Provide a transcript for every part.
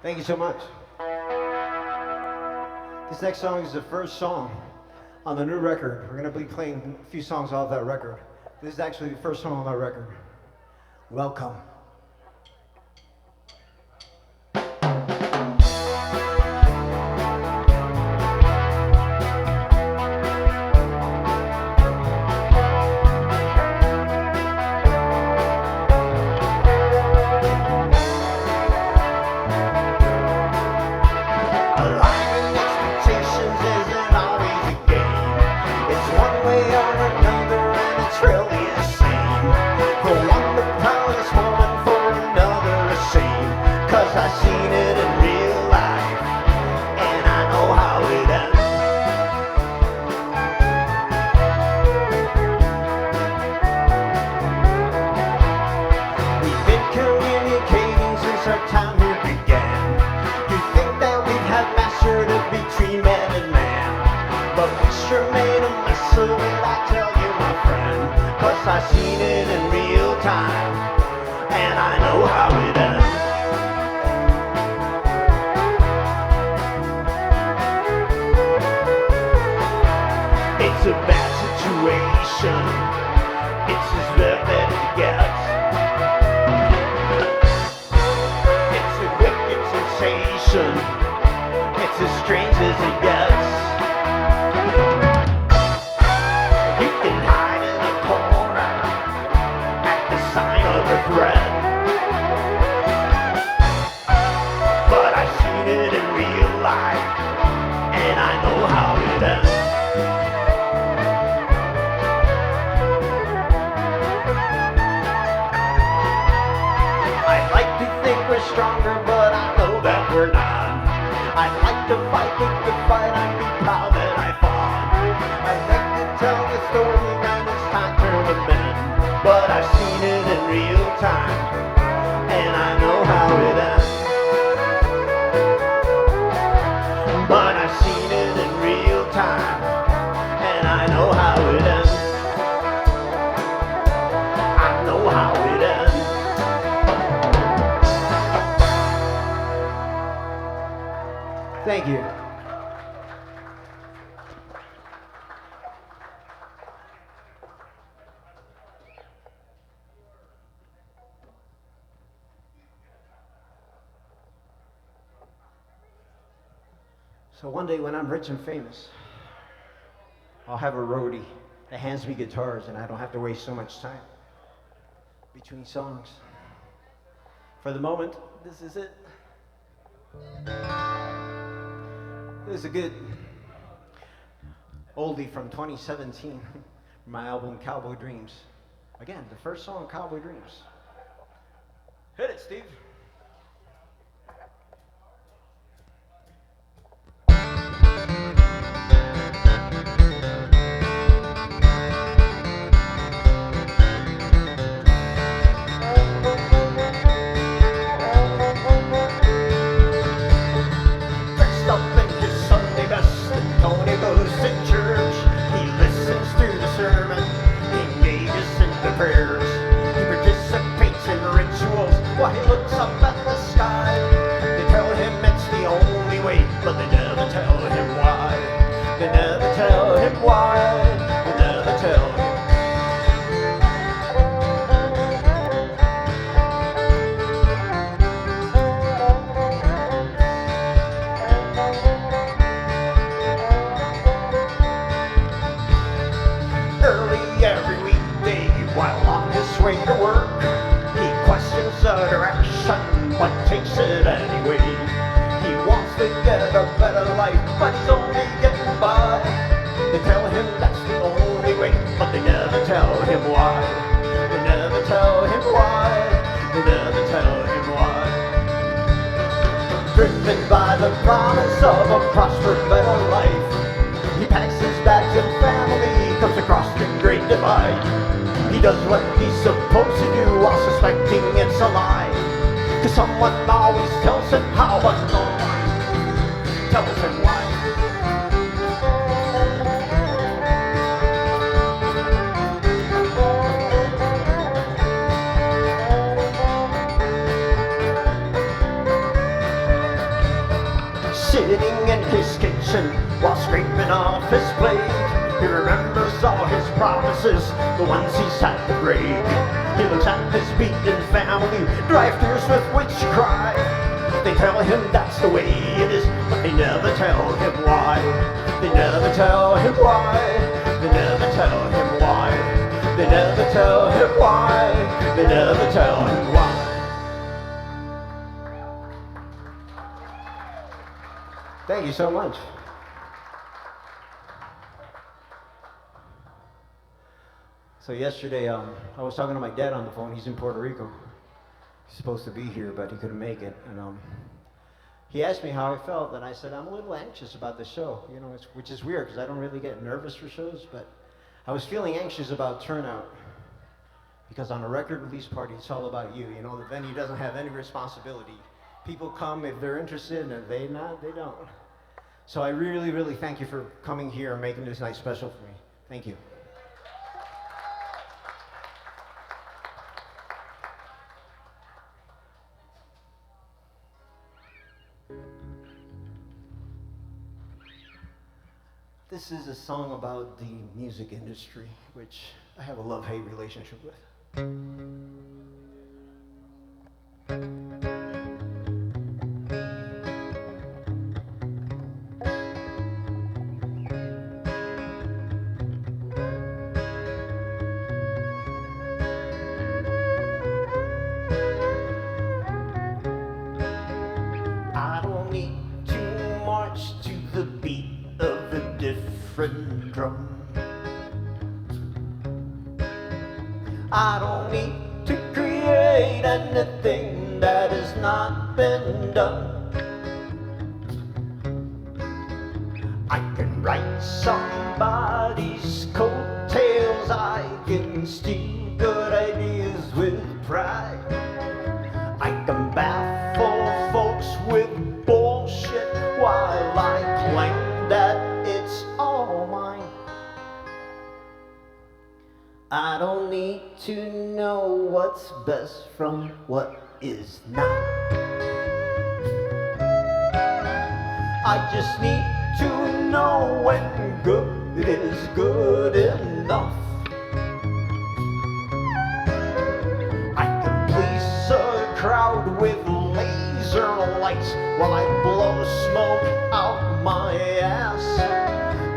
Thank you so much. This next song is the first song on the new record. We're going to be playing a few songs off that record. This is actually the first song on that record. Welcome. I seen it in real time, and I know how it ends. It's a bad situation, it's as bad as it gets. It's a wicked sensation, it's as strange as it gets. You can hide in a corner at the sign of a threat, but I've seen it in real life, and I know how it ends. I'd like to think we're stronger, but I know that we're not. I'd like to fight the good fight, I'd be proud that I fought. I'd like to tell the story and it's time for the men, but I've seen it in real time, and I know how it ends. But I've seen it in real time, and I know how it ends. I know how it ends. Thank you. So one day when I'm rich and famous, I'll have a roadie that hands me guitars and I don't have to waste so much time between songs. For the moment, this is it. This is a good oldie from 2017, my album Cowboy Dreams. Again, the first song, Cowboy Dreams. Hit it, Steve. Prayers. He participates in rituals while he looks up at the sky. They tell him it's the only way, but they never tell him why. They never tell him why. They never tell him. Early every weekday, while on his way to work, he questions the direction, but takes it anyway. He wants to get a better life, but he's only getting by. They tell him that's the only way, but they never tell him why. They never tell him why. They never tell him why. Driven by the promise of a prosperous, better life, he packs his bags and family, comes across the Great Divide. He does what he's supposed to do while suspecting it's a lie. Cause someone always tells him how, but no one tells him why. in his kitchen while scraping off his plate. He remembers all his promises, the ones he's had to break. He looks at his beaten family, drive-thrus with which cry. They tell him that's the way it is, but they never tell him why. They never tell him why. They never tell him why. They never tell him why. They never tell him why. Thank you so much. So yesterday, I was talking to my dad on the phone. He's in Puerto Rico. He's supposed to be here, but he couldn't make it. And he asked me how I felt, and I said I'm a little anxious about the show. You know, which is weird because I don't really get nervous for shows, but I was feeling anxious about turnout because on a record release party, it's all about you. You know, the venue doesn't have any responsibility. People come if they're interested, and if they're not, they don't. So I really, really thank you for coming here and making this night special for me. Thank you. This is a song about the music industry, which I have a love-hate relationship with. I don't need to march to the beat of a different drum. I don't need to create anything that has not been done. I can write somebody's coattails. I can steal good ideas with pride. I can baffle folks with bullshit while I claim that it's all mine. I don't need to know what's best from what is not. I just need to know when good is good enough. I can please a crowd with laser lights while I blow smoke out my ass.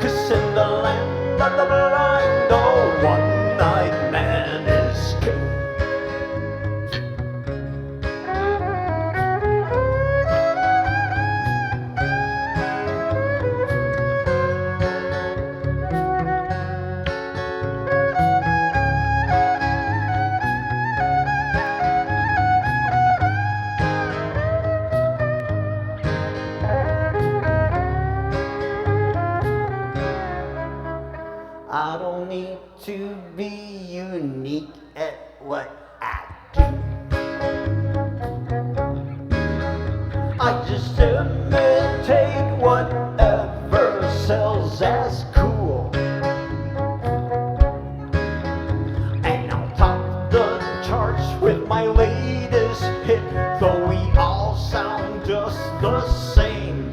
'Cause in the land of the blind, oh, one-eyed man is king. I don't need to be unique at what I do. I just imitate whatever sells as cool. And I'll top the charts with my latest hit, though we all sound just the same.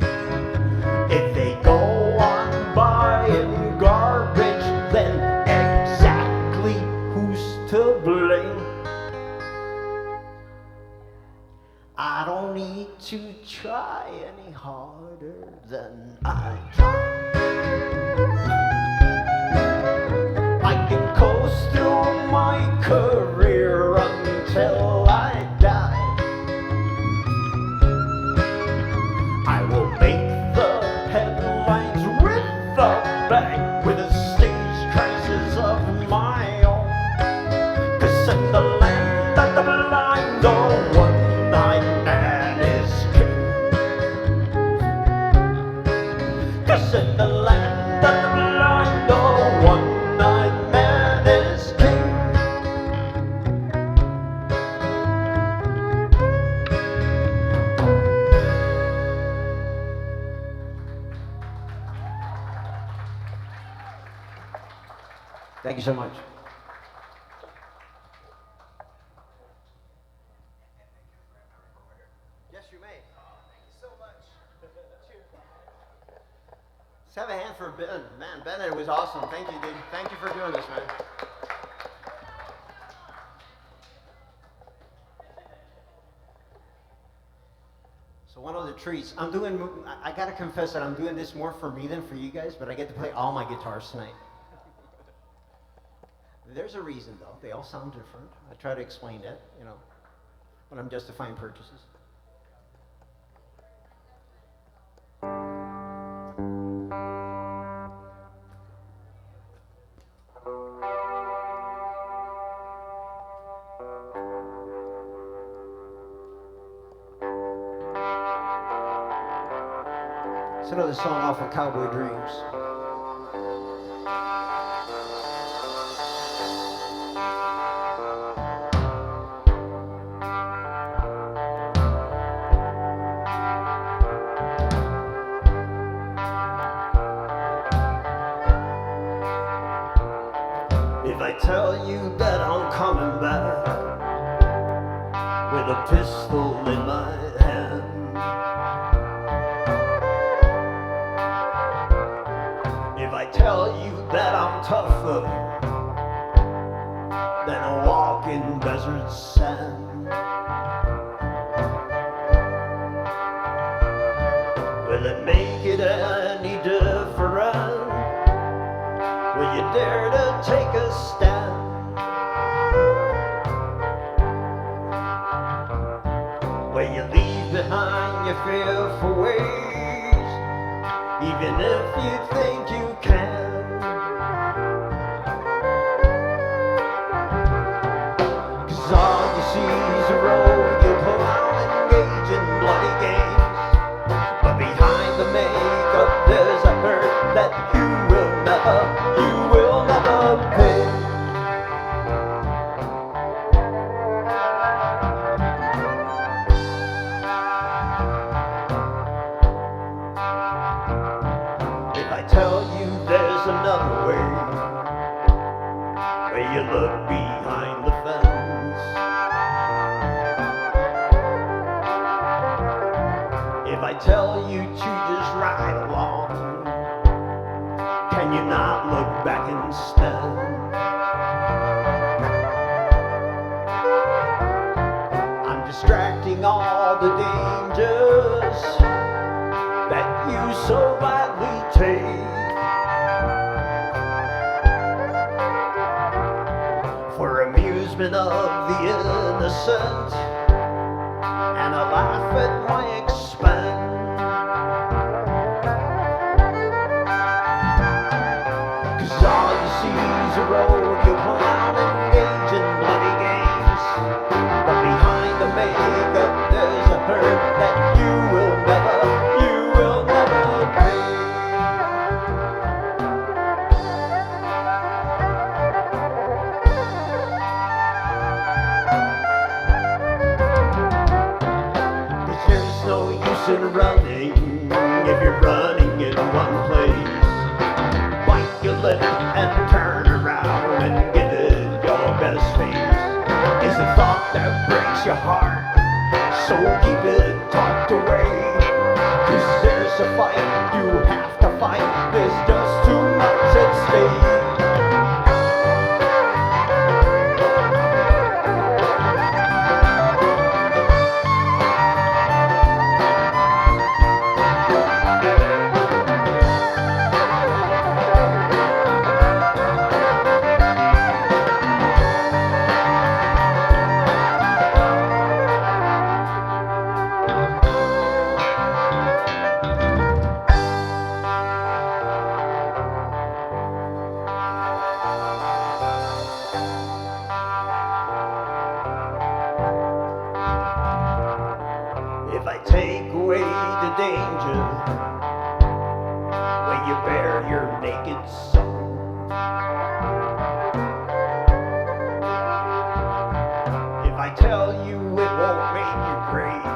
If they go on buying garbage, then exactly who's to blame? I don't need to try any harder than I try. I can coast through my career until I die. I will make the headlines with the bang, with a stage crisis of my own. 'Cause in the land of the blind, oh, one-eyed man is king. 'Cause in the land of the blind, oh, one-eyed man is king. Thank you so much. Yes, you may. Thank you so much. Cheers. Let's have a hand for Ben. Man, Ben, it was awesome. Thank you, dude. Thank you for doing this, man. So one of the treats, I gotta confess that I'm doing this more for me than for you guys, but I get to play all my guitars tonight. There's a reason though, they all sound different. I try to explain that, when I'm justifying purchases. It's another song off of Cowboy Dreams. If I tell you that I'm coming back with a pistol in my hand, if I tell you that I'm tougher than a walking desert sand, will it make it any different? Will you dare to take a stand? Will you leave behind your fearful ways, even if you think you can? 'Cause all you see is a road you pull out, engage in bloody games, but behind the makeup there's a hurt that you will never pay. If I tell you there's another way, where you look behind the fence, if I tell you to just ride along, can you not look back instead? I'm distracting all the dangers that you so lightly take for amusement of the innocent and a laugh at my expense. 'Cause all you see is a road you pull out, engage in bloody games, but behind the makeup there's a hurt that you will never pay. There's no use in running if you're running in one place. Bite your lip and turn around and give it your best face. It's a thought that breaks your heart, so keep it tucked away. 'Cause there's a fight you have to fight, there's just too much at stake. If I take away the danger, will you bare your naked soul? If I tell you it won't make you great,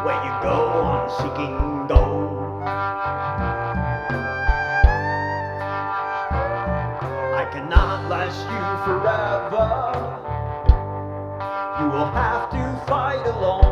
will you go on seeking gold? I cannot last you forever, you will have to fight alone.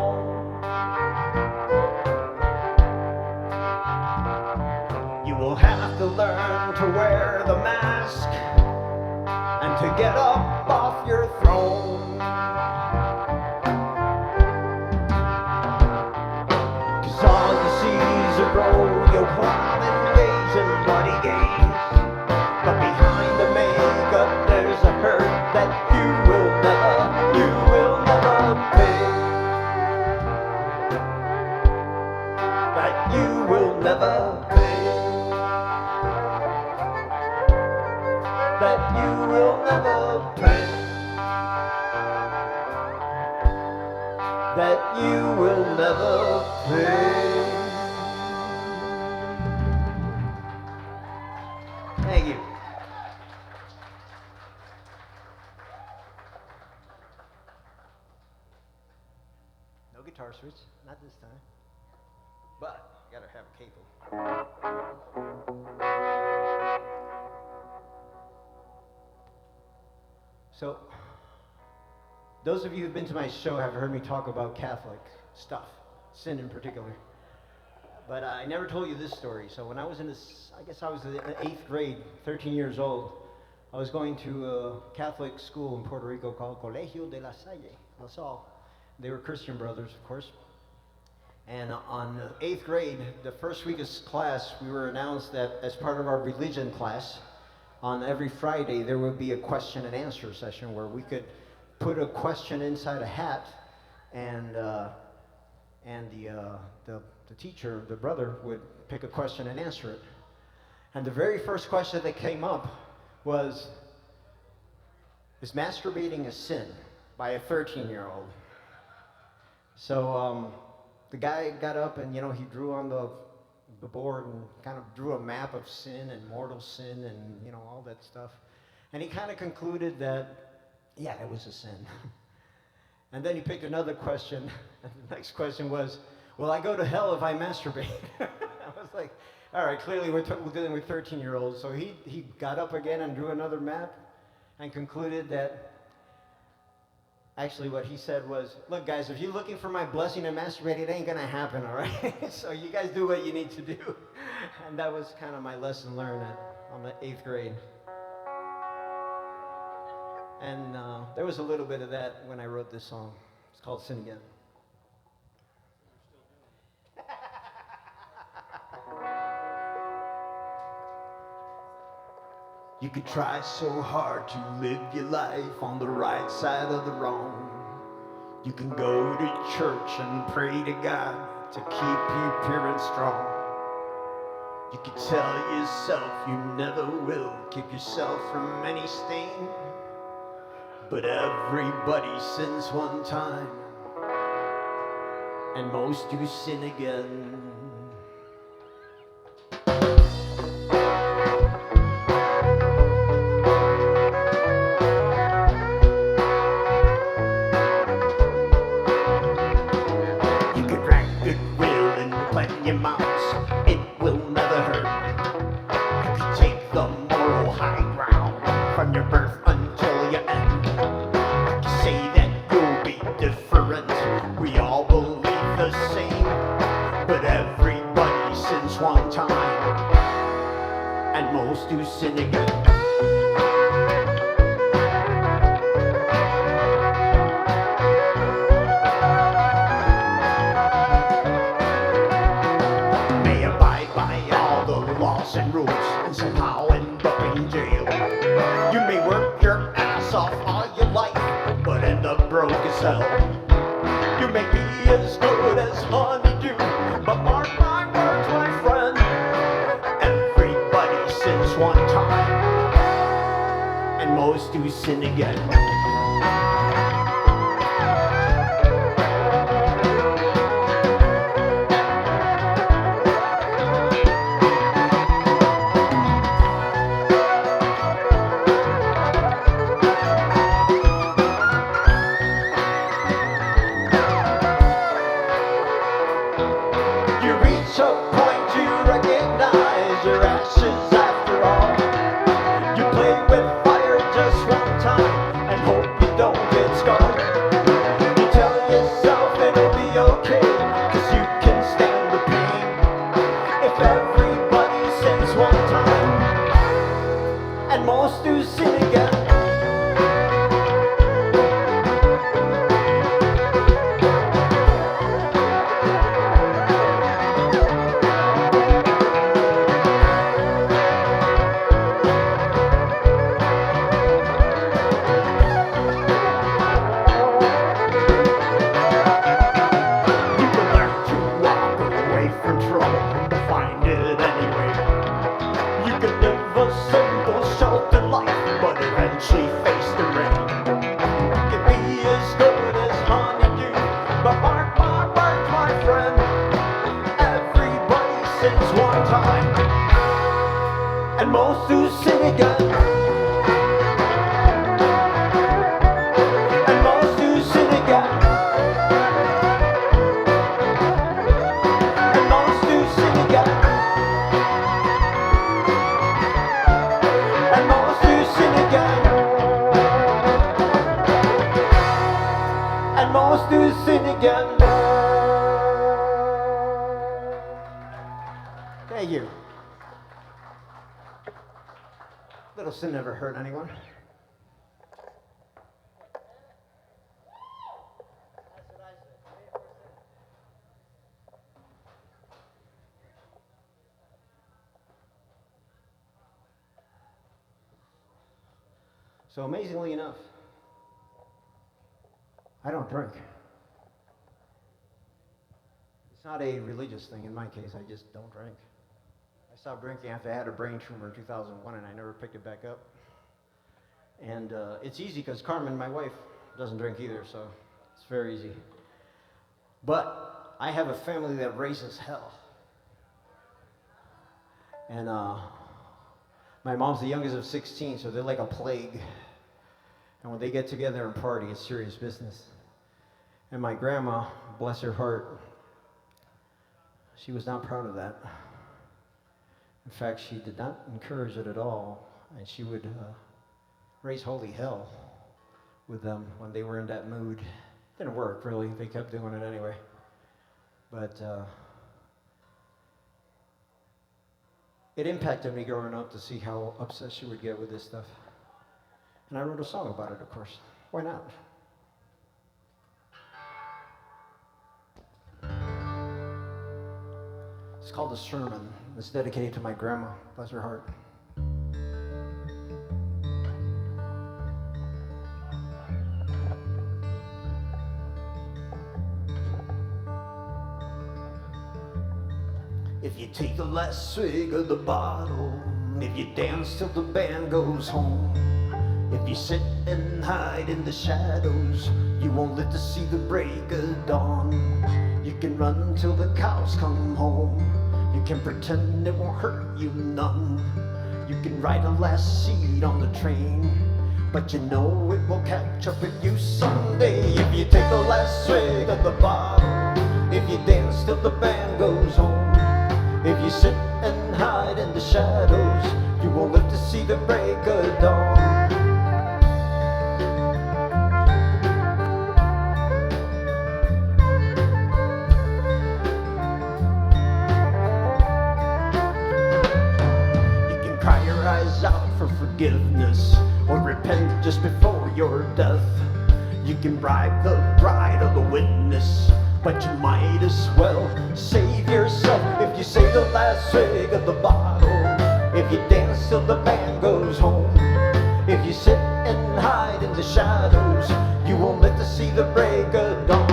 that you will never pay. Thank you. No guitar switch, not this time. But you gotta have a capo. So, those of you who've been to my show have heard me talk about Catholic stuff, sin in particular. But I never told you this story. So when I was in this, I guess I was in the 8th grade, 13 years old, I was going to a Catholic school in Puerto Rico called Colegio de la Salle, La Salle. They were Christian brothers, of course. And on the 8th grade, the first week of class, we were announced that as part of our religion class, on every Friday, there would be a question and answer session where we could put a question inside a hat, and the teacher, the brother, would pick a question and answer it. And the very first question that came up was, is masturbating a sin? By a 13-year-old. So the guy got up and, he drew on the board and kind of drew a map of sin and mortal sin and, all that stuff. And he kind of concluded that, yeah, it was a sin. And then he picked another question, and the next question was, will I go to hell if I masturbate? I was like, all right, clearly we're dealing with 13-year-olds. So he got up again and drew another map and concluded that, actually what he said was, look guys, if you're looking for my blessing to masturbate, it ain't gonna happen, all right? So you guys do what you need to do. And that was kind of my lesson learned on the 8th grade. And there was a little bit of that when I wrote this song. It's called Sin Again. You could try so hard to live your life on the right side of the wrong. You can go to church and pray to God to keep you pure and strong. You could tell yourself you never will keep yourself from any stain. But everybody sins one time, and most do sin again. Your mouse, it will never hurt. You can take the moral high ground from your birth until your end. You can say that you'll be different, we all believe the same. But everybody sins one time, and most do sin again. And rules, and somehow end up in jail. You may work your ass off all your life, but end up broke as hell. You may be as good as honeydew, but mark my words, my friend, everybody sins one time, and most do sin again. And and most do sin again. Thank you. Little sin never hurt anyone. So amazingly enough, I don't drink. It's not a religious thing in my case, I just don't drink. I stopped drinking after I had a brain tumor in 2001 and I never picked it back up. And it's easy because Carmen, my wife, doesn't drink either, so it's very easy. But I have a family that raises hell. And my mom's the youngest of 16, so they're like a plague. And when they get together and party, it's serious business. And my grandma, bless her heart, she was not proud of that. In fact, she did not encourage it at all. And she would raise holy hell with them when they were in that mood. Didn't work, really. They kept doing it anyway. But it impacted me growing up to see how upset she would get with this stuff. And I wrote a song about it, of course. Why not? It's called A Sermon. It's dedicated to my grandma, bless her heart. If you take the last swig of the bottle, if you dance till the band goes home, if you sit and hide in the shadows, you won't live to see the break of dawn. You can run till the cows come home, you can pretend it won't hurt you none. You can ride a last seat on the train, but you know it will catch up with you someday. If you take the last swig of the bottle, if you dance till the band goes home, if you sit and hide in the shadows, you won't live to see the break of dawn. You can cry your eyes out for forgiveness, or repent just before your death. You can bribe the bride or the witness, but you might as well save yourself. If you say the last swig of the bottle, if you dance till the band goes home, if you sit and hide in the shadows, you won't live to see the break of dawn.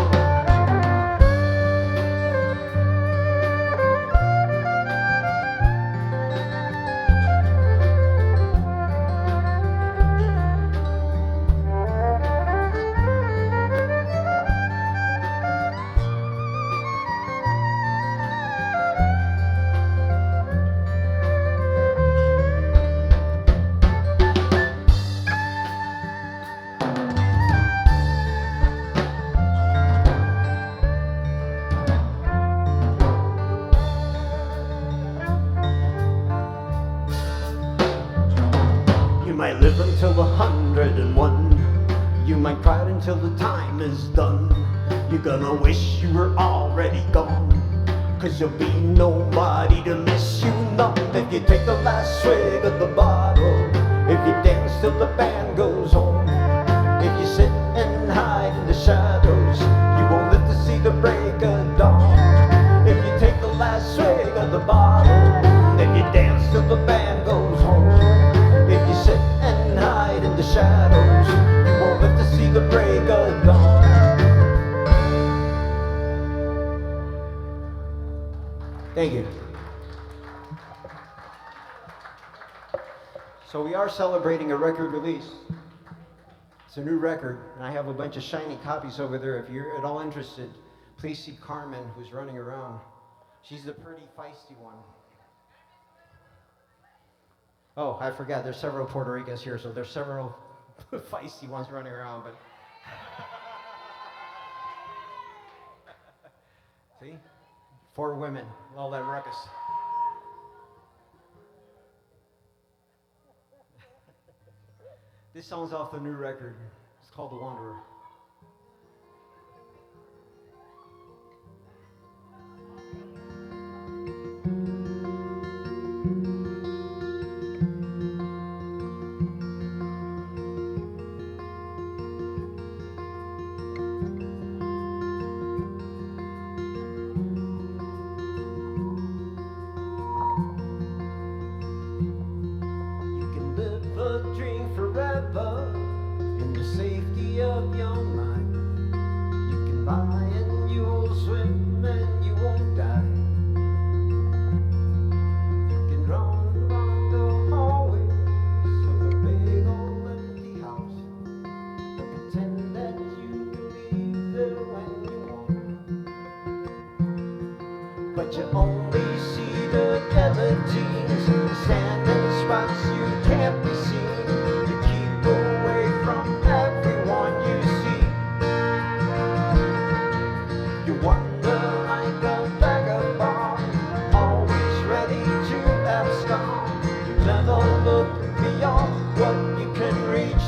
You might live until 101. You might cry until the time is done. You're gonna wish you were already gone, 'cause there'll be nobody to miss you none. If you take the last swig of the bottle, if you dance till the band goes home, if you sit and hide in the shadows, you won't live to see the break of dawn. If you take the last swig of the bottle, if you dance till the band goes home, if you sit and hide in the shadows, you won't live to see the break of dawn. Thank you. So we are celebrating a record release. It's a new record, and I have a bunch of shiny copies over there. If you're at all interested, please see Carmen, who's running around. She's the pretty feisty one. Oh, I forgot, there's several Puerto Ricans here, so there's several feisty ones running around, but... See? 4 women, all that ruckus. This song's off the new record. It's called The Wanderer. there when you want. But you only see the guillotines, standing spots you can't be seen. You keep away from everyone you see. You wander like a vagabond, always ready to abscond. You never look beyond what you can reach.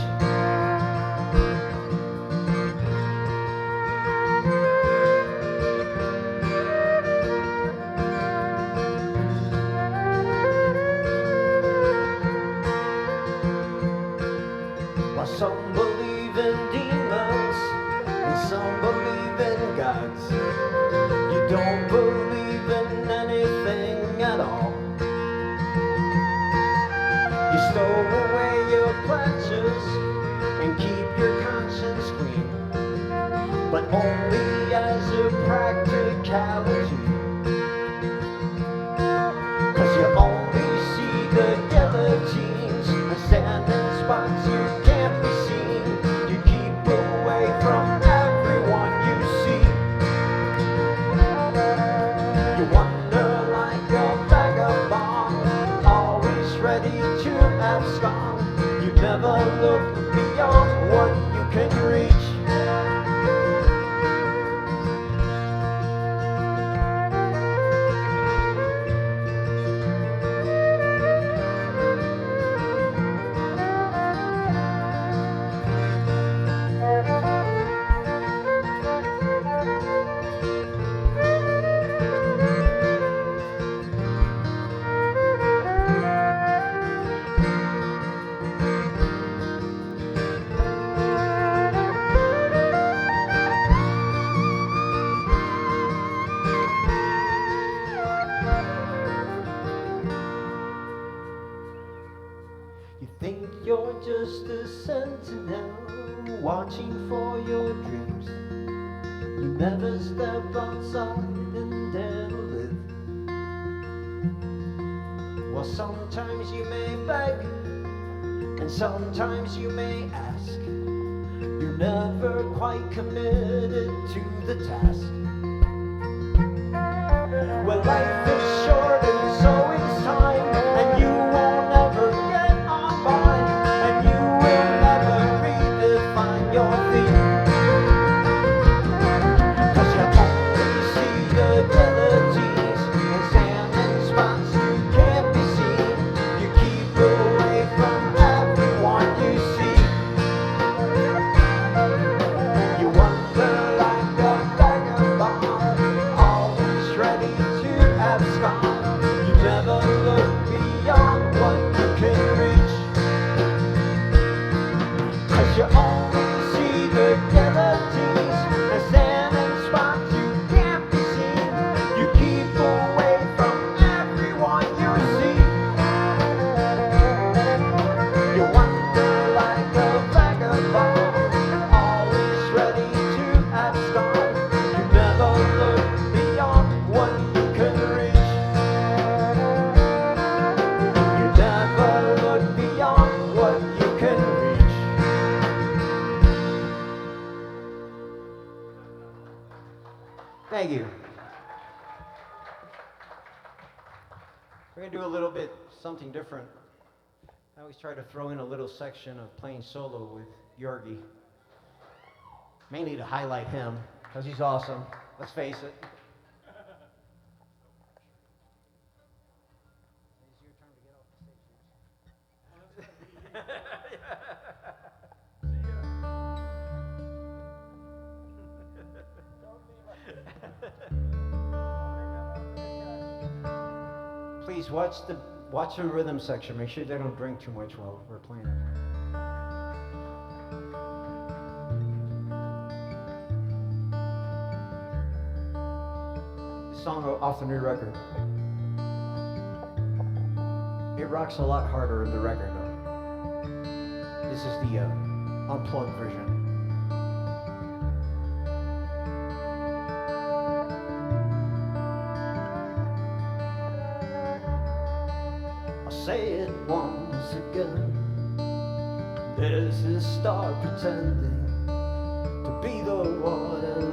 While some believe in demons and some believe in gods, you don't believe in anything at all. You stow away your pleasures and keep your conscience clean, but only as a practicality. 'Cause you only see the guillotines and standing spots you can't be seen. You keep away from everyone you see. You wander like a vagabond, always ready to abscond. You never look beyond what you can reach. You think you're just a sentinel, watching for your dreams. You never step outside and dare to live. Well, sometimes you may beg, and sometimes you may ask. You're never quite committed to the task. Well, life is short and so is time, and you won't ever get on by, and you will never redefine your theme. 'Cause you only see the guillotines and standing spots you can't be seen. You keep away from everyone you see. You wander like a vagabond, always ready to abscond. You never look beyond what you can reach. 'Cause you only see the guillotines and standing spots you can't be seen. You keep away from everyone you see. You wander like a vagabond, always ready to abscond. You never look beyond what you can reach. You never look beyond what you can reach. Thank you. We're going to do a little bit something different. I always try to throw in a little section of playing solo with Yorgi, mainly to highlight him, because he's awesome. Let's face it. It's your turn to get off the stage. Please watch the rhythm section. Make sure they don't drink too much while we're playing. This song off the new record. It rocks a lot harder in the record though. This is the unplugged version. Say it once again. There's this star pretending to be the one and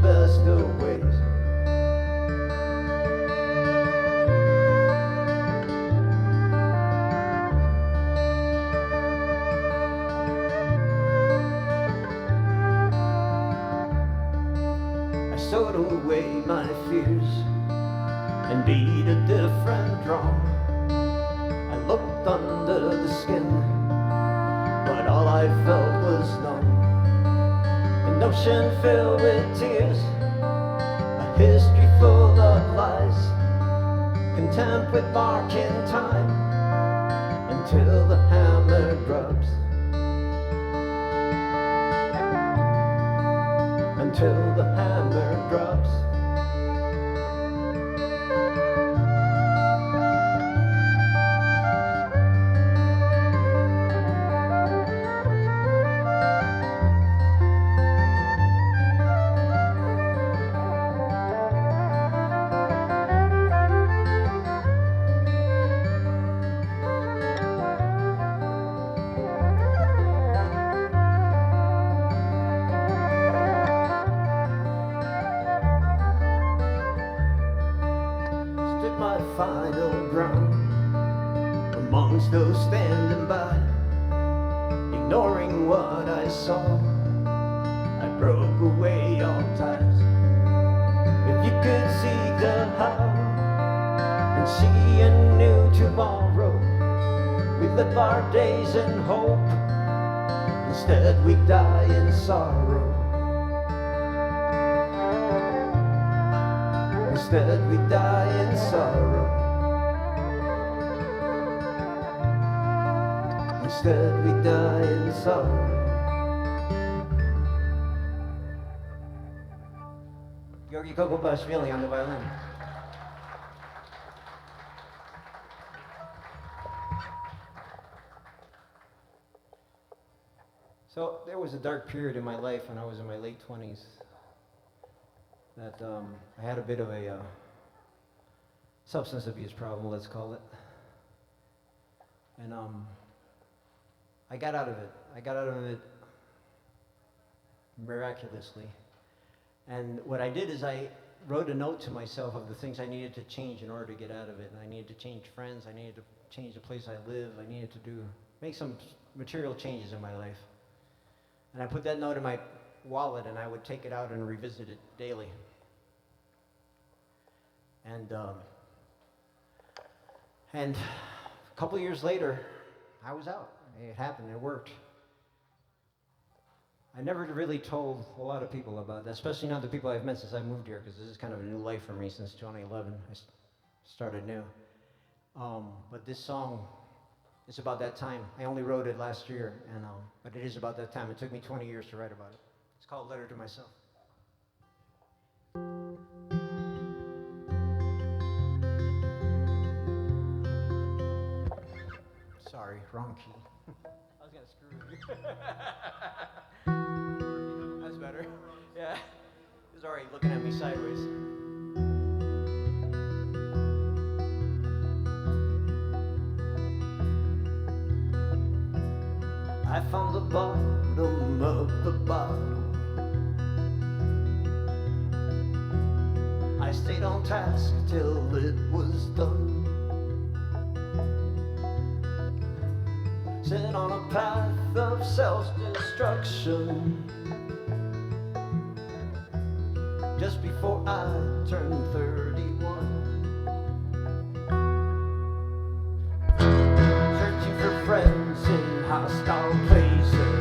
best of ways. I sewed away my fears and beat a different drum. I looked under the skin, but all I felt was numb. An ocean filled with tears, a history full of lies, content with marking time until the hammer drops. Until the hammer drops. My final ground amongst those standing by, ignoring what I saw. I broke away all ties. If you could see the how and see a new tomorrow, we live our days in hope. Instead we die in sorrow. Instead we die in sorrow. Instead we die in sorrow. Georgi Kokobashvili on the violin. So there was a dark period in my life when I was in my late 20s. That I had a bit of a substance abuse problem, let's call it. And I got out of it. I got out of it miraculously. And what I did is I wrote a note to myself of the things I needed to change in order to get out of it. And I needed to change friends. I needed to change the place I live. I needed to make some material changes in my life. And I put that note in my wallet, and I would take it out and revisit it daily. And a couple of years later, I was out. It happened. It worked. I never really told a lot of people about that, especially not the people I've met since I moved here, because this is kind of a new life for me since 2011. I started new. But this song is about that time. I only wrote it last year, but it is about that time. It took me 20 years to write about it. It's called Letter to Myself. Sorry, wrong key. I was gonna screw with you. That's better. Yeah. He's already looking at me sideways. I found the bottom of the bottle. I stayed on task till it was done. Set on a path of self-destruction. Just before I turned 31. Searching for friends in hostile places.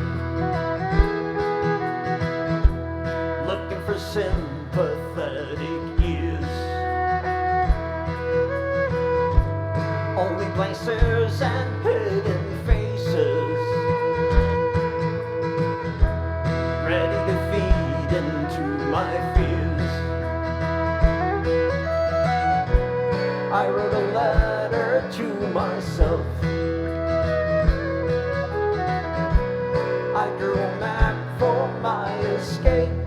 Looking for sympathetic ears. Only blank stares and hidden faces, ready to feed into my fears. I wrote a letter to myself. I drew a map for my escape,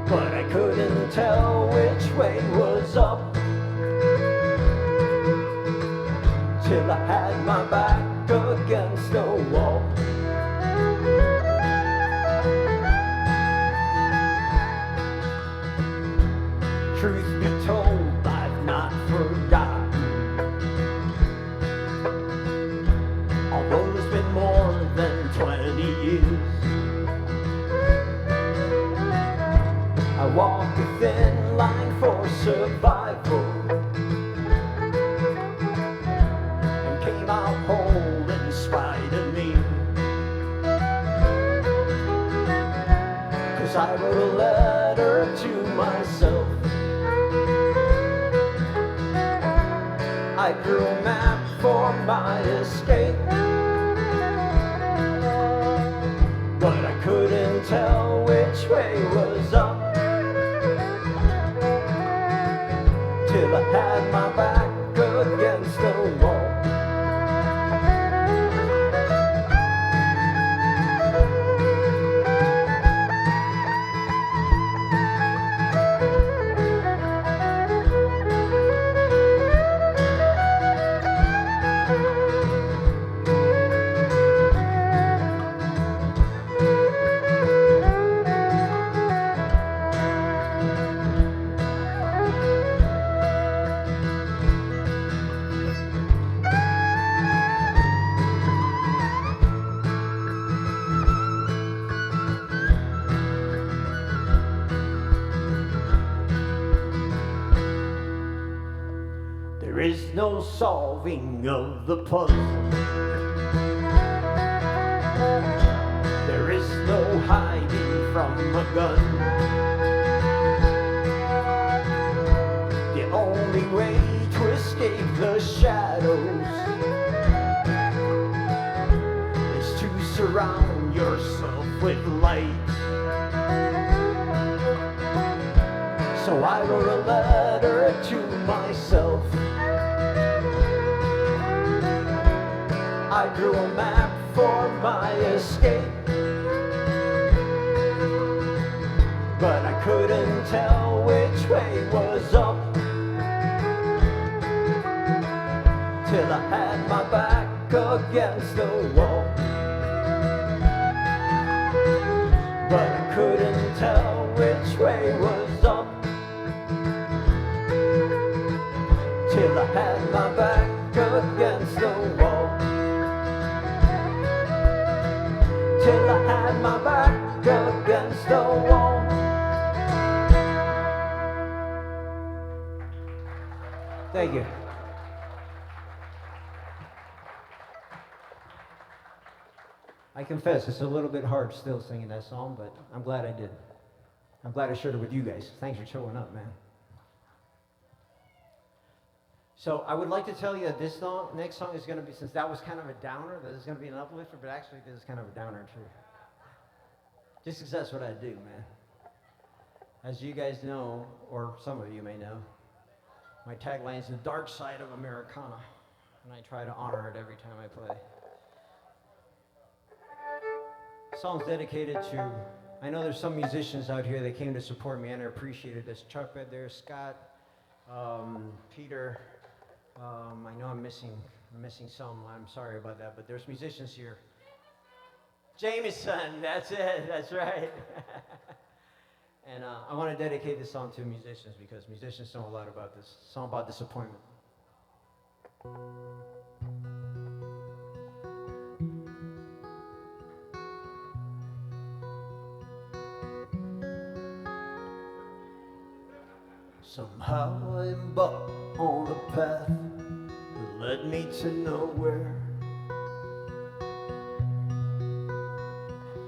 but I couldn't tell which way was up. Till I had my back against the wall. walked a thin line for survival and came out whole in spite of me. 'Cause I wrote a letter to myself. I drew a map for my escape, but I couldn't tell which way was up till I had my back against the wall. There is no solving of the puzzle. There is no hiding from a gun. The only way to escape the shadows is to surround yourself with light. So I wrote a letter to myself. I drew a map for my escape, but I couldn't tell which way was up till I had my back against the wall. But I couldn't tell which way was up till I had my back against the wall. Till I had my back against the wall. Thank you. I confess, it's a little bit hard still singing that song, but I'm glad I did. I'm glad I shared it with you guys. Thanks for showing up, man. So I would like to tell you that this song, next song is going to be, since that was kind of a downer, that is going to be an uplifter, but actually this is kind of a downer too. Just because that's what I do, man. As you guys know, or some of you may know, my tagline is the dark side of Americana, and I try to honor it every time I play. The song's dedicated to, I know there's some musicians out here that came to support me and I appreciate it. There's Chuck right there, Scott, Peter. I know I'm missing some. I'm sorry about that, but there's musicians here. Jameson, that's it. That's right. And I want to dedicate this song to musicians because musicians know a lot about this. It's a song about disappointment. Somehow I embarked on a path that led me to nowhere.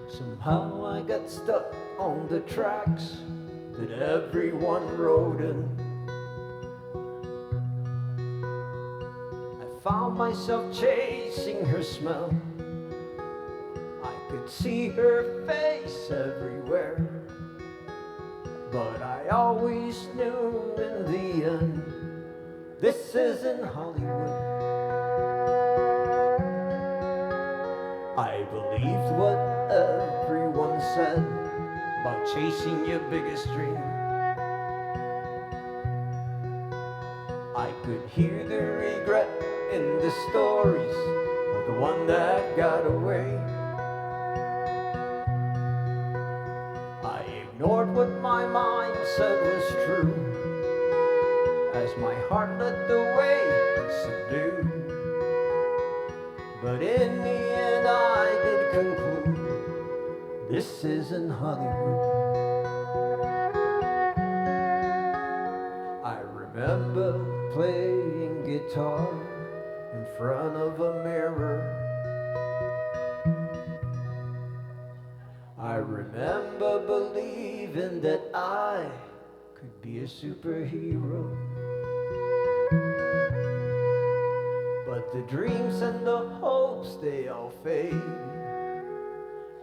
Somehow I got stuck on the tracks that everyone rode in. I found myself chasing her smell. I could see her face everywhere. But I always knew in the end, this isn't Hollywood. I believed what everyone said about chasing your biggest dream. I could hear the regret in the stories of the one that got away. I ignored what my mind said was true, as my heart led the way subdued. But in the end I did conclude, this isn't Hollywood. remember playing guitar in front of a mirror. I remember believing that I could be a superhero. But the dreams and the hopes, they all fade.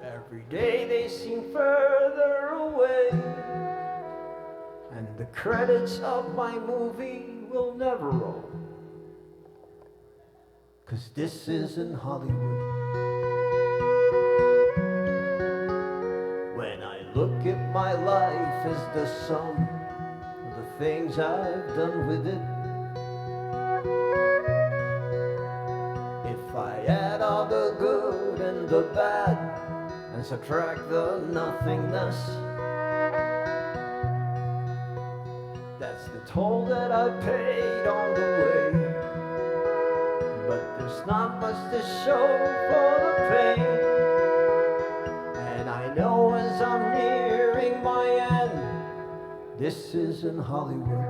Every day they seem further away. And the credits of my movie will never roll. 'Cause this isn't Hollywood. When I look at my life as the sum of the things I've done with it, if I add all the good and the bad and subtract the nothingness, that's the toll that I paid on the way. But there's not much to show for the pain. And I know as I'm nearing my end, this isn't Hollywood.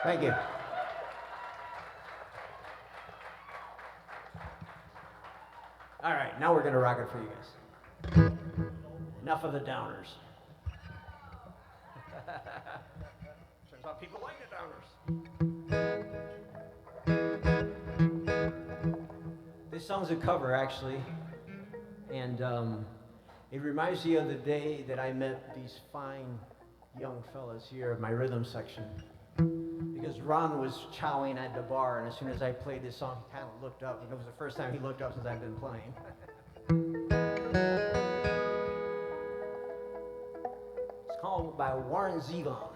Thank you. All right, now we're going to rock it for you guys. Enough of the downers. Turns out people like the downers. This song's a cover, actually. And it reminds me of the day that I met these fine young fellas here at my rhythm section. Because Ron was chowing at the bar, and as soon as I played this song, he kind of looked up. And it was the first time he looked up since I've been playing. It's called by Warren Zevon.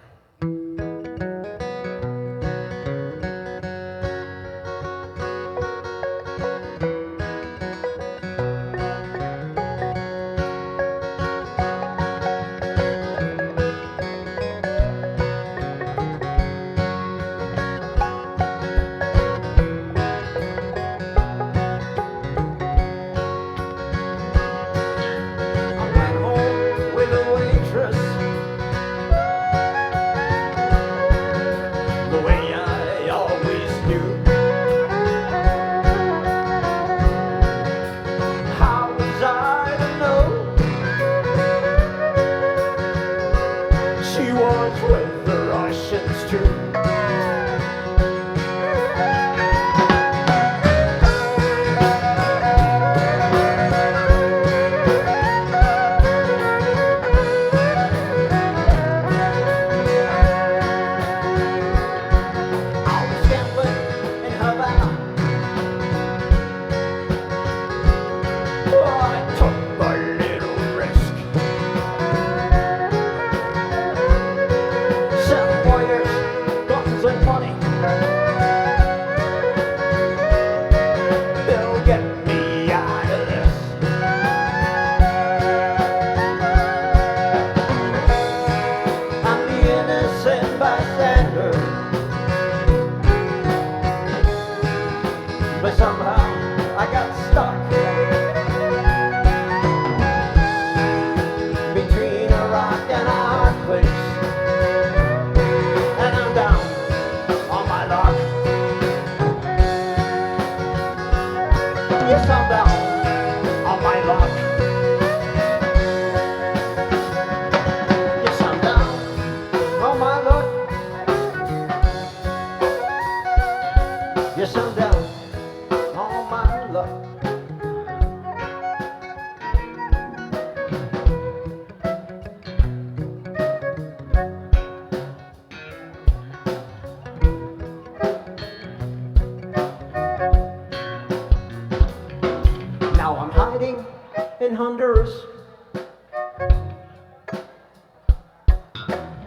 In Honduras,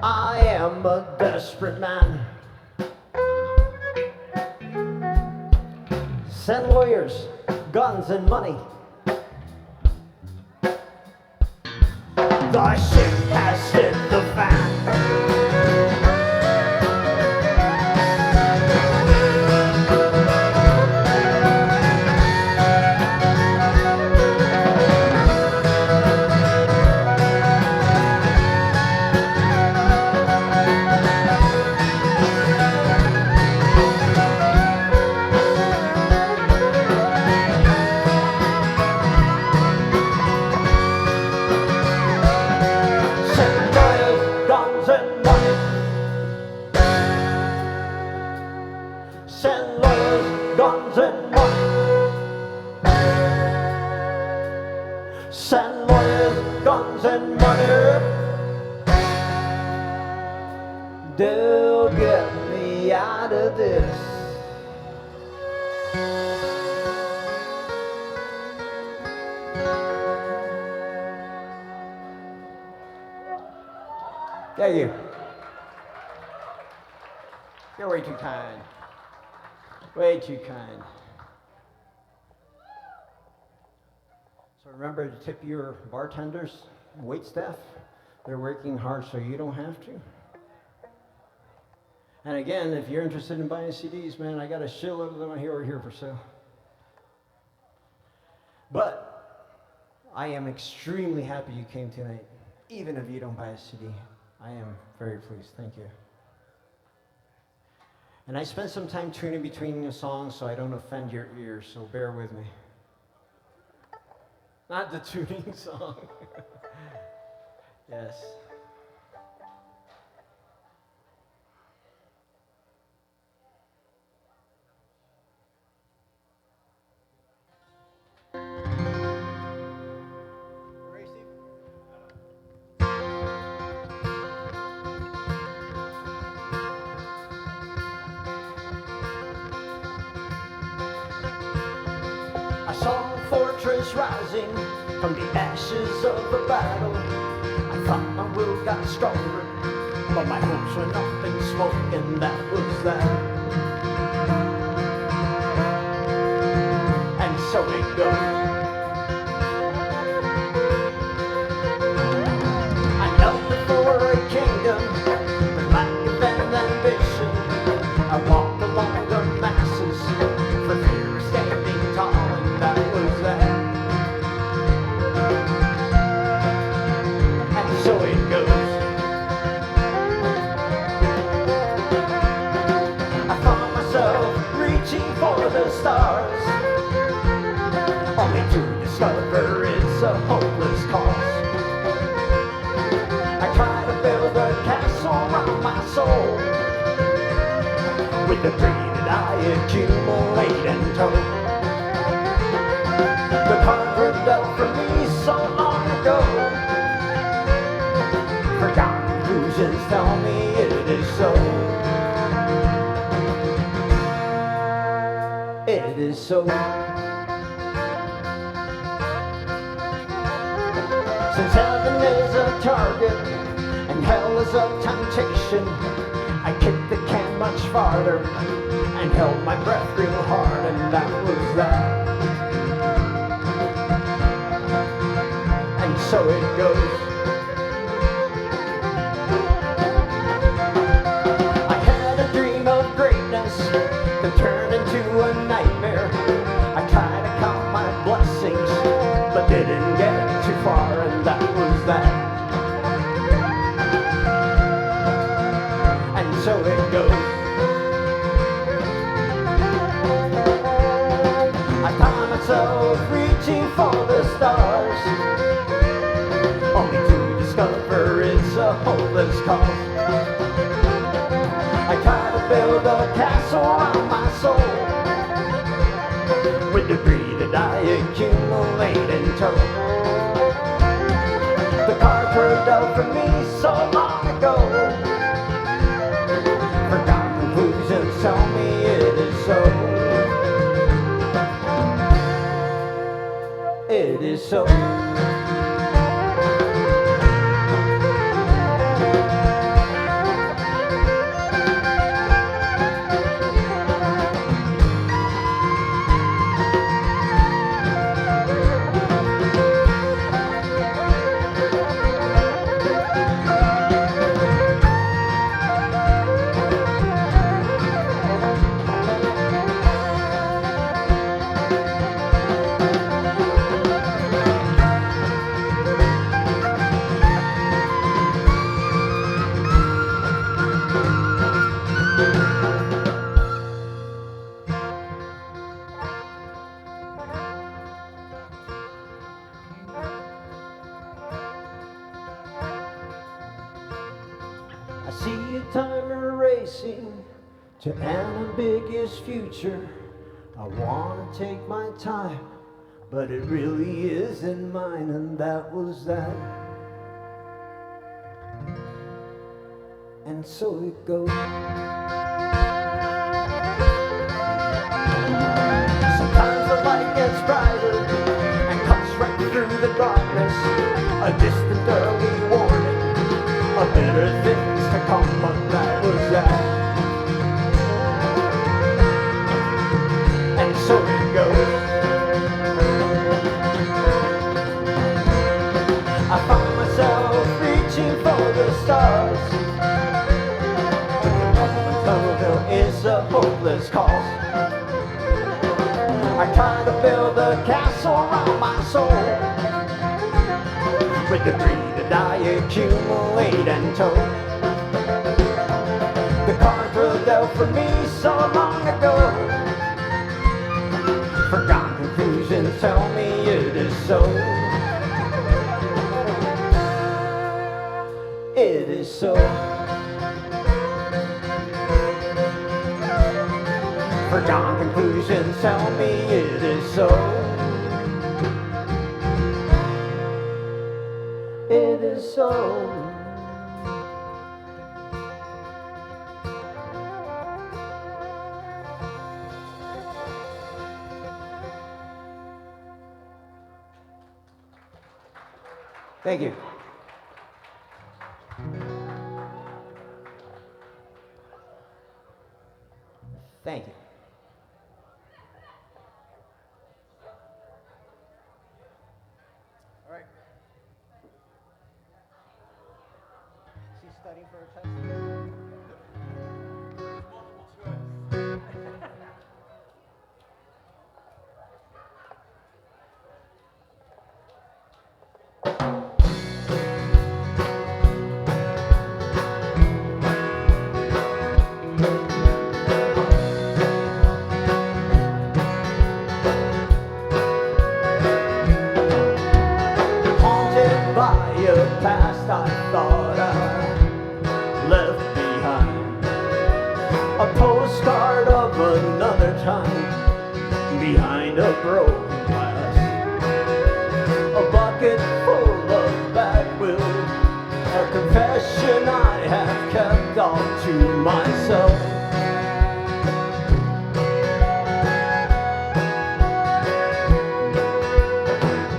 I am a desperate man. Send lawyers, guns, and money. The ship has hit the fan. guns and money. Send lawyers, guns and money. They'll get me out of this. Thank you. You're way too kind. Way too kind. So remember to tip your bartenders, wait staff. They're working hard so you don't have to. And again, if you're interested in buying CDs, man, I got a shitload of them here for sale. But I am extremely happy you came tonight, even if you don't buy a CD. I am very pleased. Thank you. And I spent some time tuning between the songs so I don't offend your ears, so bear with me. Not the tuning song. Yes. I saw a fortress rising from the ashes of a battle. I thought my will got stronger, but my hopes went up in smoke, and that was that. And so it goes. I knelt before a kingdom with life and ambition. I walked along the masses for fear of standing tall, and that was that. And so it goes. I found myself reaching for the stars, only to discover it's a hopeless cause. I try to build a castle around my soul with the greed that I accumulate and tow. The cards were dealt for me so long ago. Forgotten conclusions tell me it is so. It is so. Since heaven is a target and hell is a temptation, I kicked the can much farther and held my breath real hard, and that was that. And so it goes. I had a dream of greatness that turned into a nightmare. I tried to count my blessings, but didn't get too far, and that was that. And so it goes. I found myself reaching for the stars, only to discover it's a hopeless cause. I try to build a castle around my soul with debris that I accumulate and tow. The cards were dealt for me so long ago. Forgotten conclusions tell me it is so. It is so. I see a timer racing to an ambiguous future. I wanna take my time, but it really isn't mine, and that was that. And so it goes. Sometimes the light gets brighter and cuts right through the darkness. A distant early warning of better things to come, but that was that. And so it goes. I found myself reaching for the stars. It's a hopeless cause. I try to build a castle around my soul, with debris that I accumulate and tow. The cards were dealt for me so long ago. Forgotten conclusions tell me it is so. It is so. Forgotten conclusions tell me it is so. It is so. Thank you. Thank you. All right. Is he studying for a test? Past I thought I left behind, a postcard of another time behind a broken glass, a bucket full of bad will, a confession I have kept all to myself.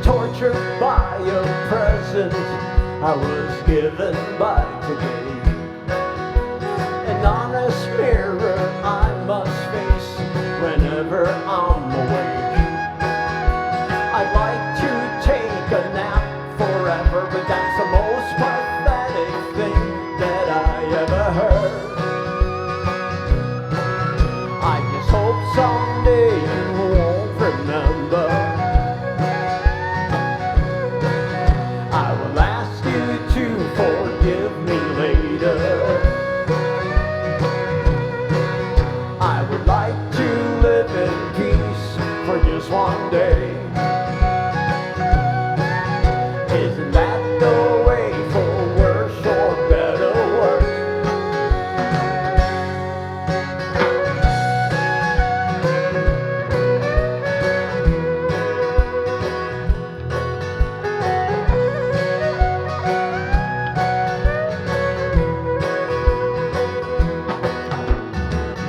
Tortured by a present I was given by today, an honest mirror I must face whenever I'm awake. I'd like to take a nap forever, but that's the most pathetic thing that I ever heard. I just hope someday you won't remember. I will ask you to forgive me later. I would like to live in peace for just one day. Isn't that the way for worse or better work?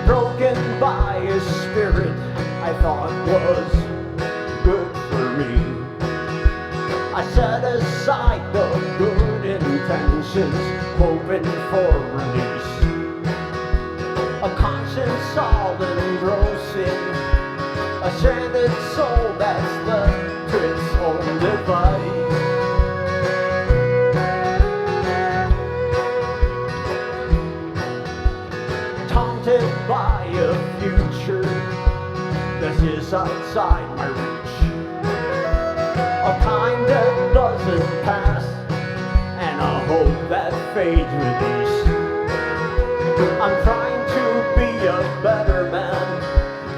Broken by a spirit I thought was good for me. I set aside the good intentions, hoping for release. A conscience all engrossing, a stranded soul that's left to its own device. Taunted by a future that is outside my reach, a kind that doesn't pass, and a hope that fades with ease. I'm trying to be a better man,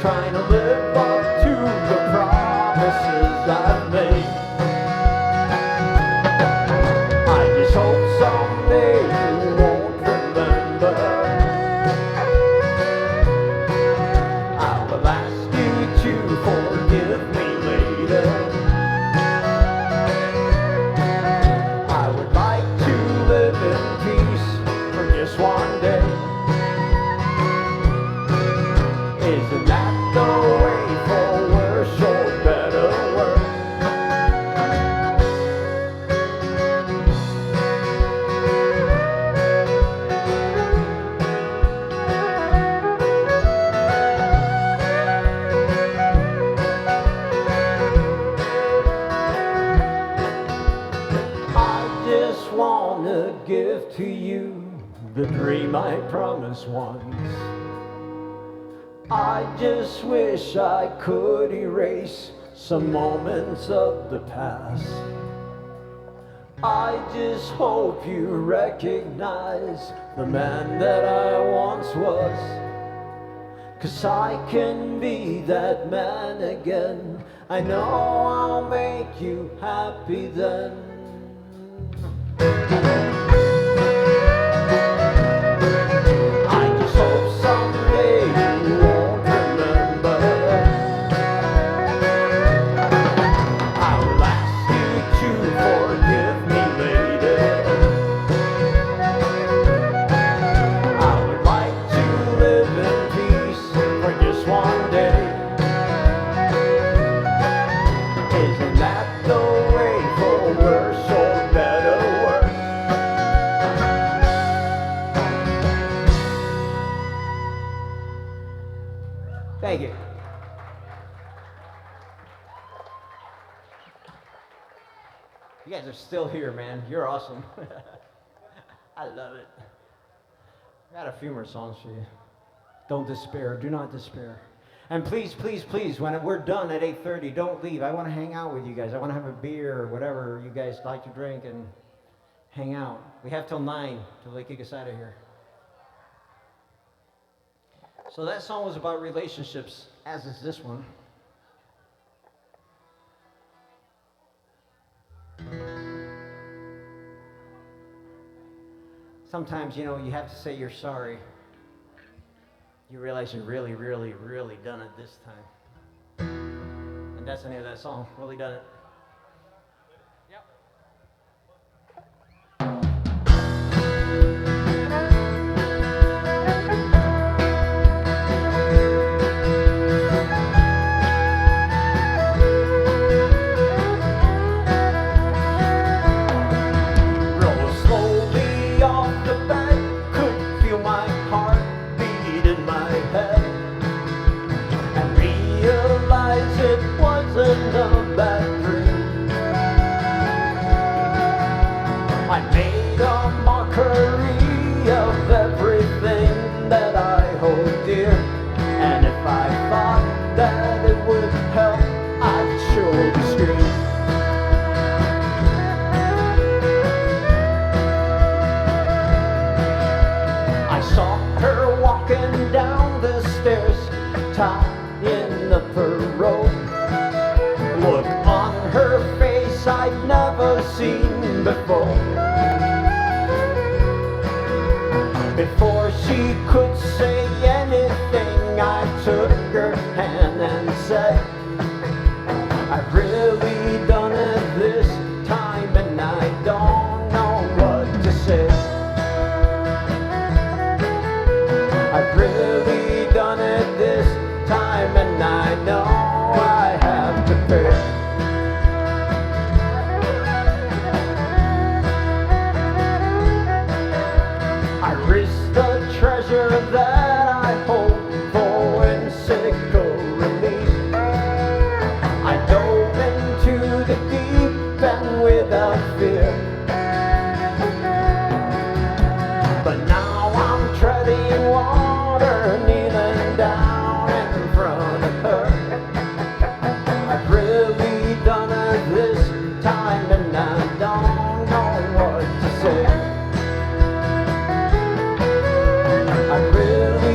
trying to live up to the promises I've made. I just hope someday you won't remember. I will ask you to the dream I promised once. I just wish I could erase some moments of the past. I just hope you recognize the man that I once was. 'Cause I can be that man again. I know I'll make you happy then. I just hope someday you won't remember. I will ask you to forgive me later. I would like to live in peace for just one day. Isn't that the way for worse or better work? Thank you. You guys are still here, man. You're awesome. I love it. I got a few more songs for you. Don't despair. Do not despair. And please, please, please, when we're done at 8:30, don't leave. I want to hang out with you guys. I want to have a beer or whatever you guys like to drink and hang out. We have till 9 till they kick us out of here. So that song was about relationships, as is this one. Sometimes, you know, you have to say you're sorry. You realize you really, really, really done it this time. And that's the name of that song, Really Done It. Roll slowly off the bed, could feel my heart beat in my head, and realize it wasn't a bad dream. I made a mockery of everything that I hold dear, and if I thought that it would help, I'd surely scream. I saw her walking down the stairs, tying up her rope. Look on her face I'd never seen before. Before she could say anything, I took her hand and said, I've really done it this time, and I don't know what to say. I've really done it this time, and I know I have to pay. I risked the treasure that I hold for whimsical relief. I dove into the deep end without fear. But now I'm treading water, kneeling down in front of her. I've really done it this time, and I don't know what to say. I've really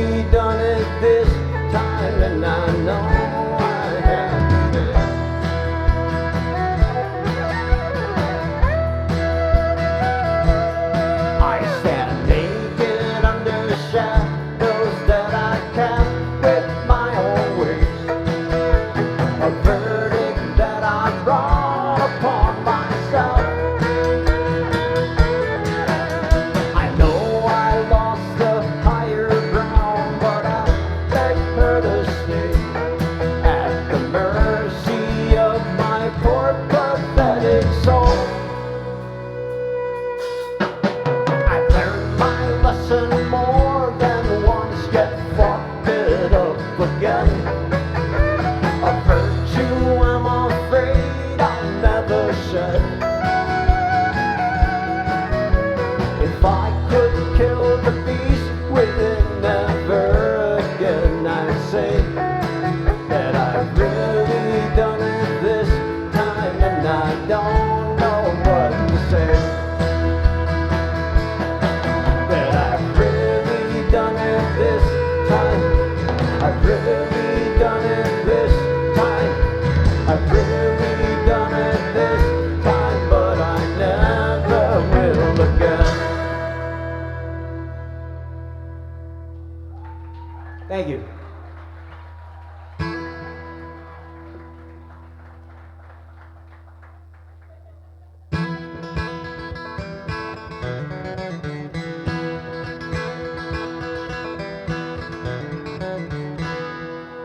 Thank you.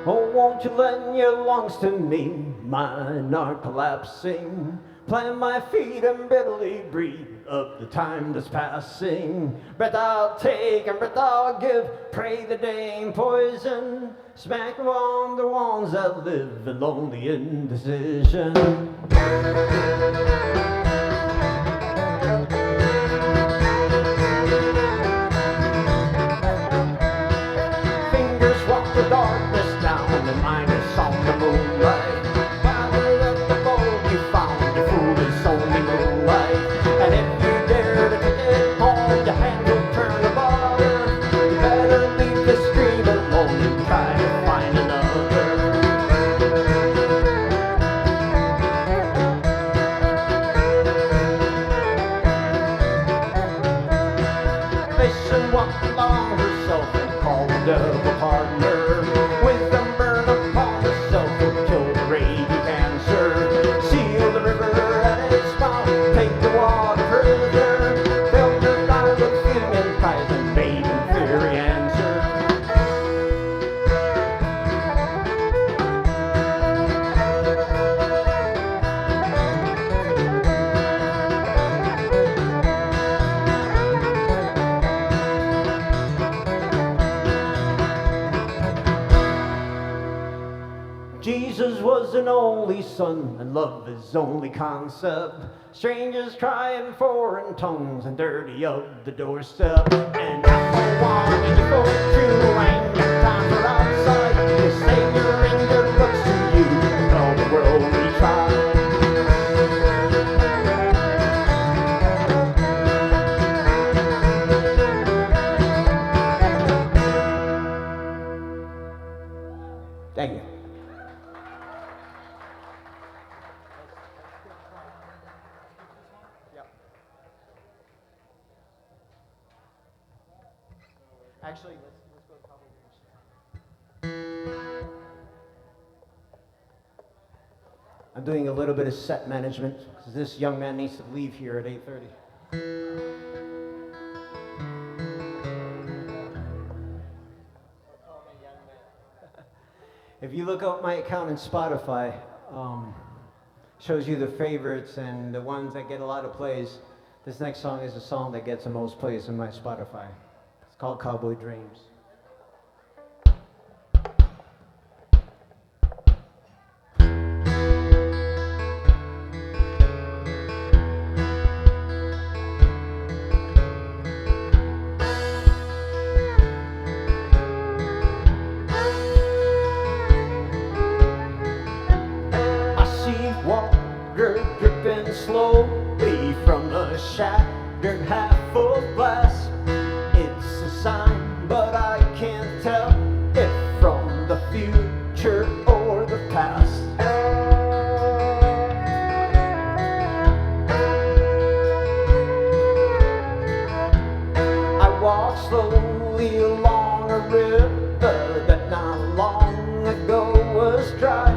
Oh, won't you lend your lungs to me? Mine are collapsing. Plant my feet and bitterly breathe of the time that's passing. Breath I'll take and breath I'll give. Pray the day ain't poison. Smack on the ones that live in lonely indecision. Fingers walk the darkness down, and mine is on the moonlight. Father of the bold you found, your fool is only moonlight. And if you dare to take it home, your hand will turn to butter. You better leave this dream alone and try to find another. Vision walked along herself and called the devil partner. Wisdom burn upon herself will kill the raging cancer. Seal the river at its mouth, take the water further. Fill the fire with feeling and pride and made in fury answer. Jesus was an only son, and love his only concept. Strangers crying foreign tongues and dirty of the doorstep. And after one and you go through, ain't got time for outside. You say you're in good looks to you, tell the world we try. Thank you. Actually, let's go to Cowboy Dreams. I'm doing a little bit of set management because this young man needs to leave here at 8:30. If you look up my account in Spotify, shows you the favorites and the ones that get a lot of plays. This next song is the song that gets the most plays in my Spotify. It's called Cowboy Dreams. Dripping slowly from a shattered half-full glass. It's a sign, but I can't tell it from the future or the past. I walk slowly along a river that not long ago was dry.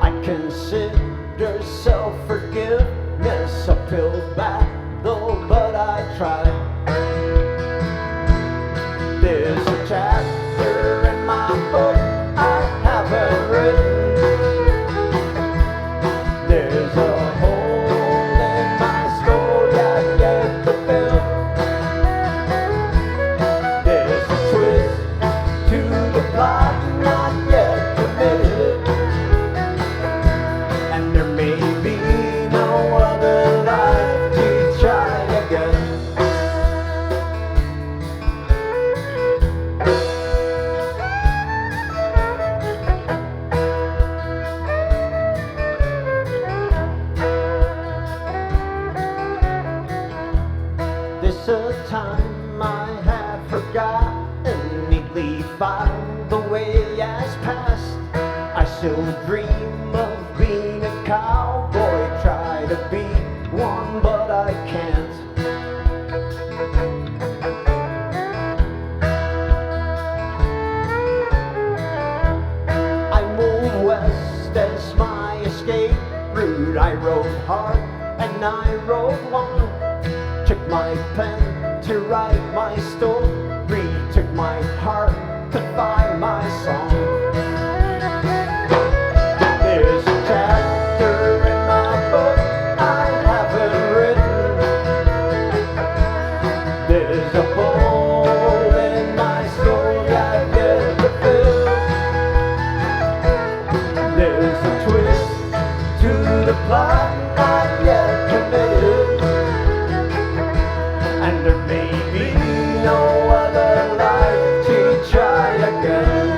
I consider self-forgiveness uphill battle, but I try. There's a chapter in my book I haven't written. There's a hole in my story I've yet to fill. There's a twist to the plot not yet committed. And there may be no other life to try again. This a time I had forgotten, neatly filed the way as past. I still dream of being a cowboy, try to be one, but I can't. wrote hard and I wrote long. Took my pen to write my story, took my heart to find my song. There's a chapter in my book I haven't written. There's a hole in my story I've yet to fill. There's a twist to the plot not yet committed. And there may be no other life to try again.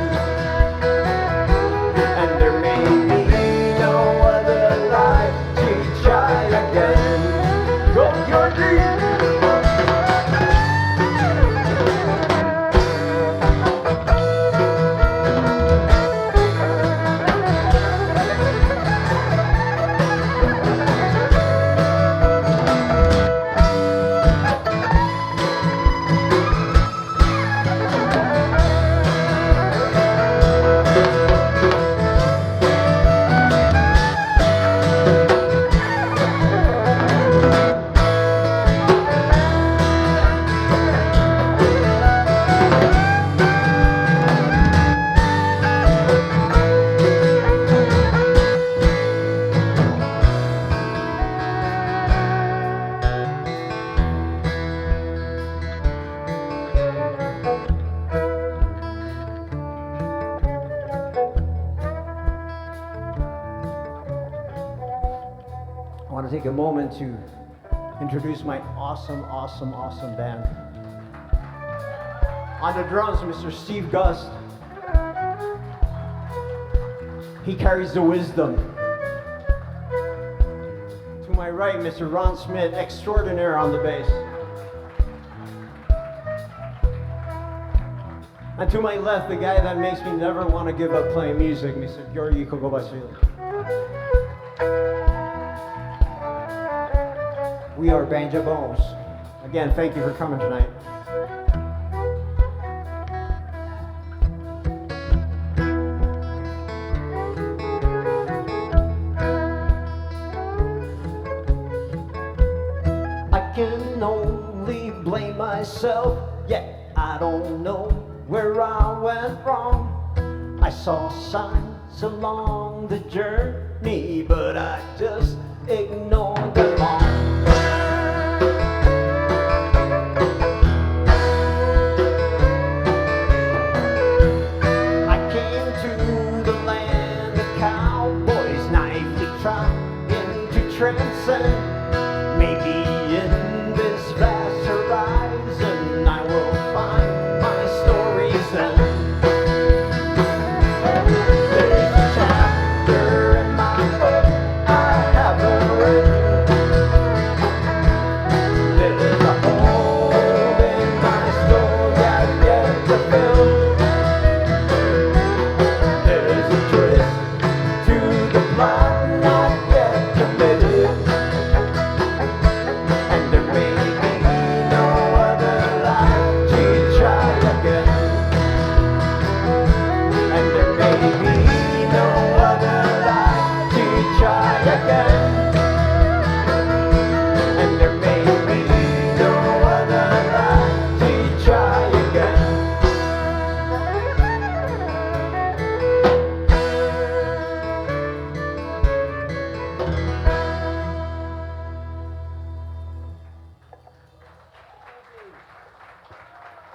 And there may be no other life to try again. Go, Georgie! I want to take a moment to introduce my awesome band. On the drums, Mr. Steve Gust. He carries the wisdom. To my right, Mr. Ron Smith, extraordinaire on the bass. And to my left, the guy that makes me never want to give up playing music, Mr. Georgi Kokobashvili. We are Banjo Bones. Again, thank you for coming tonight. I can only blame myself, yet I don't know where I went wrong. I saw signs along the journey, but I just ignored them all. Transcend. Maybe in this vast horizon I will find my story's end. There's a chapter in my book I haven't written. There's a hole in my story I've yet to fill. There's a twist to the plot not yet committed.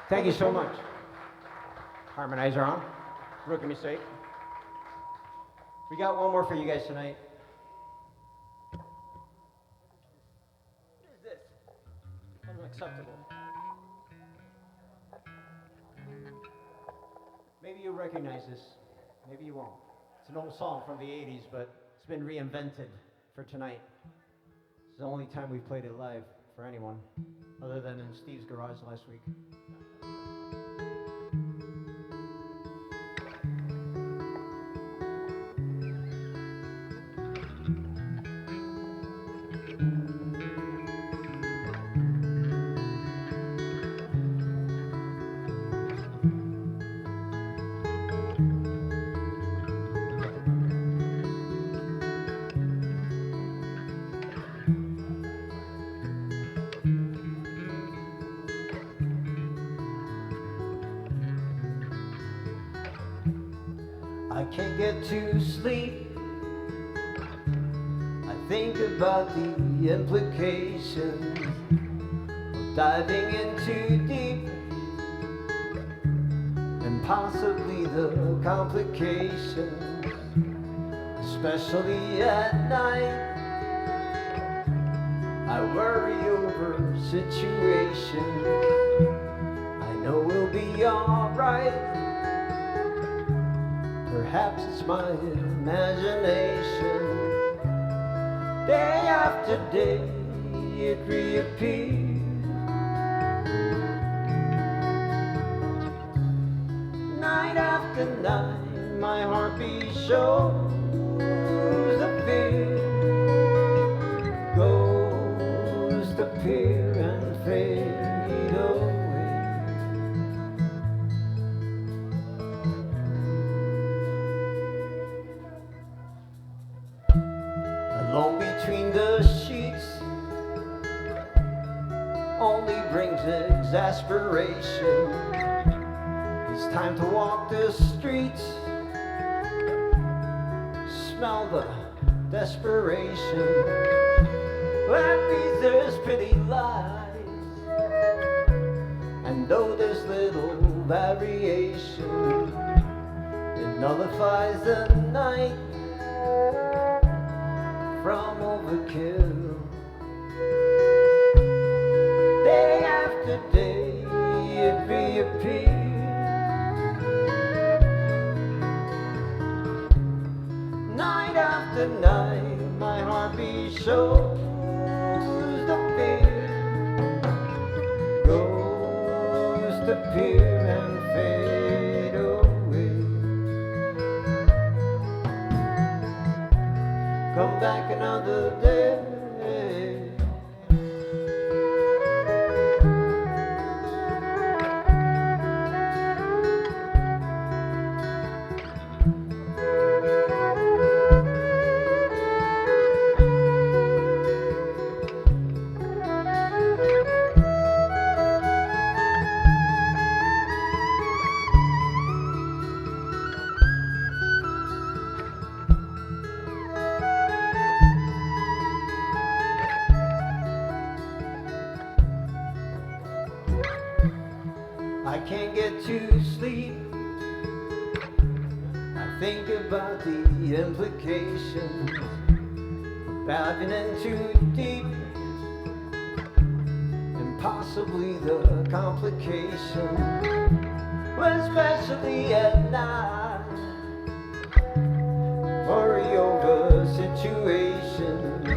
Thank you so much. Harmonizer on. Rookie mistake. We got one more for you guys tonight. What is this? Unacceptable. Maybe you'll recognize this. Maybe you won't. It's an old song from the 80s, but it's been reinvented for tonight. It's the only time we've played it live for anyone, other than in Steve's garage last week. I can't get to sleep. I think about the implications of diving in too deep, and possibly the complications, especially at night. I worry over situations I know we'll be alright. Perhaps it's my imagination. Day after day it reappears. Night after night my heartbeat shows the fear. Goes to appear and fade away. Alone between the sheets only brings exasperation. It's time to walk the streets, smell the desperation. At least there's pretty lies, and though there's little variation, it nullifies the night from overkill. Day after day it reappears. Night after night my heartbeat shows the fear. Goes to appear and fade away. Come back another day. I can't get to sleep. I think about the implications of diving in too deep, and possibly the complications, especially at night. Worry over situations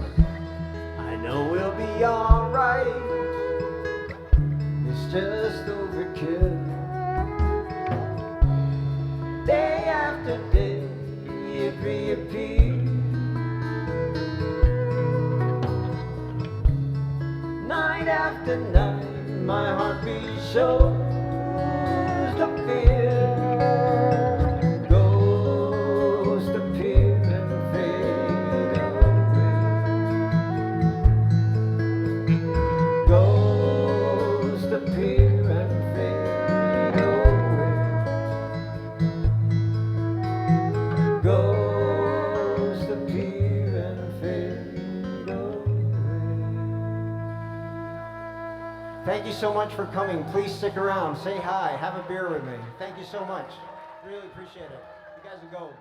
I know we'll be alright. It's just overkill. Day after day it reappears. Night after night my heartbeat shows the fear. Goes to appear and fade away. Goes to appear and fade away. Goes to appear and fade away. Thank you so much for coming. Please stick around, say hi, have a beer with me. Thank you so much. Really appreciate it. You guys will go.